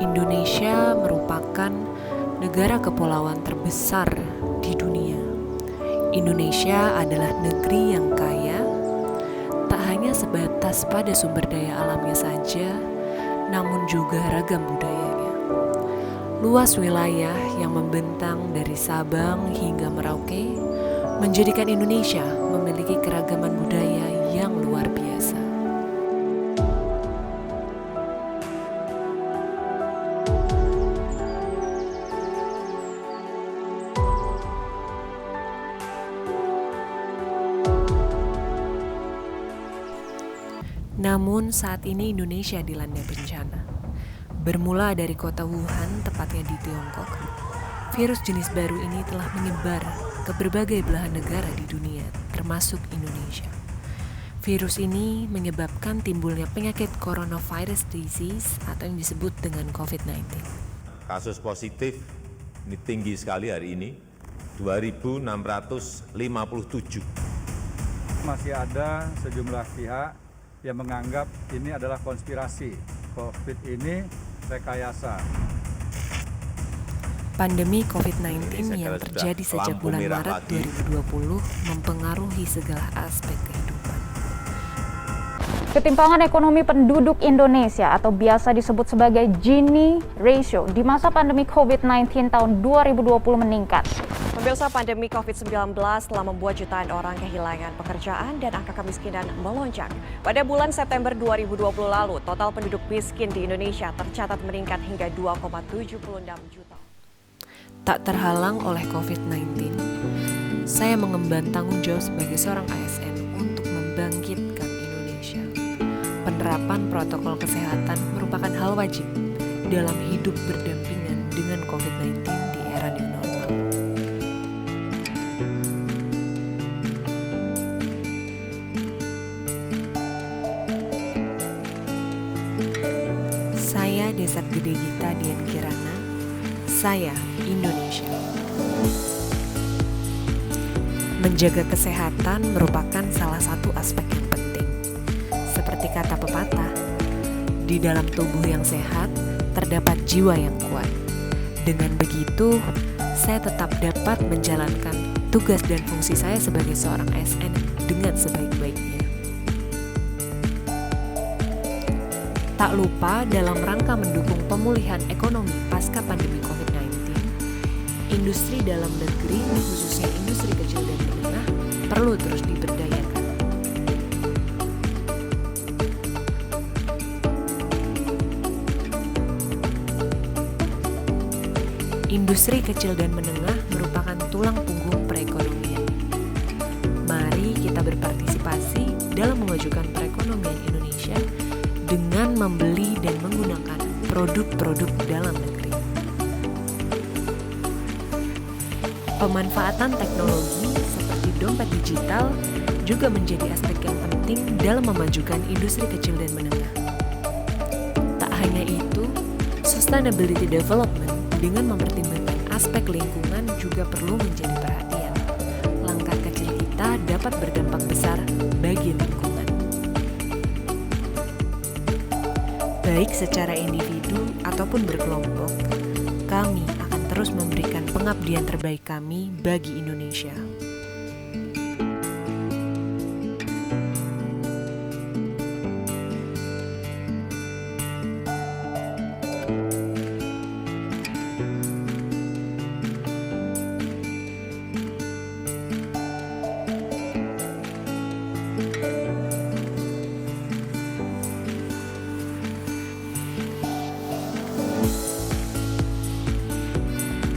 Indonesia merupakan negara kepulauan terbesar di dunia. Indonesia adalah negeri yang kaya, tak hanya sebatas pada sumber daya alamnya saja, namun juga ragam budayanya. Luas wilayah yang membentang dari Sabang hingga Merauke menjadikan Indonesia memiliki keragaman budaya yang luar biasa. Namun saat ini Indonesia dilanda bencana. Bermula dari kota Wuhan, tepatnya di Tiongkok, virus jenis baru ini telah menyebar ke berbagai belahan negara di dunia, termasuk Indonesia. Virus ini menyebabkan timbulnya penyakit coronavirus disease atau yang disebut dengan COVID-19. Kasus positif ini tinggi sekali hari ini, 2.657. Masih ada sejumlah pihak yang menganggap ini adalah konspirasi. COVID ini rekayasa. Pandemi COVID-19 yang terjadi sejak bulan Maret 2020 mempengaruhi segala aspek kehidupan. Ketimpangan ekonomi penduduk Indonesia atau biasa disebut sebagai Gini ratio di masa pandemi COVID-19 tahun 2020 meningkat. Pemirsa, pandemi COVID-19 telah membuat jutaan orang kehilangan pekerjaan dan angka kemiskinan melonjak. Pada bulan September 2020 lalu, total penduduk miskin di Indonesia tercatat meningkat hingga 2,76 juta. Tak terhalang oleh COVID-19, saya mengemban tanggung jawab sebagai seorang ASN untuk membangkitkan Indonesia. Penerapan protokol kesehatan merupakan hal wajib dalam hidup berdampingan dengan COVID-19 di era new normal. Saya Desat Gede Gita Dian Kirana, saya Indonesia. Menjaga kesehatan merupakan salah satu aspek yang penting. Seperti kata pepatah, di dalam tubuh yang sehat terdapat jiwa yang kuat. Dengan begitu, saya tetap dapat menjalankan tugas dan fungsi saya sebagai seorang ASN dengan sebaik-baiknya. Tak lupa dalam rangka mendukung pemulihan ekonomi pasca pandemi COVID-19, industri dalam negeri, khususnya industri kecil dan menengah, perlu terus diberdayakan. Industri kecil dan menengah merupakan tulang punggung perekonomian. Mari kita berpartisipasi dalam memajukan perekonomian Indonesia dengan membeli dan menggunakan produk-produk dalam negeri. Pemanfaatan teknologi seperti dompet digital juga menjadi aspek yang penting dalam memajukan industri kecil dan menengah. Tak hanya itu, sustainability development dengan mempertimbangkan aspek lingkungan juga perlu menjadi perhatian. Langkah kecil kita dapat berdampak besar bagi lingkungan. Baik secara individu ataupun berkelompok, kami akan terus memberikan pengabdian terbaik kami bagi Indonesia.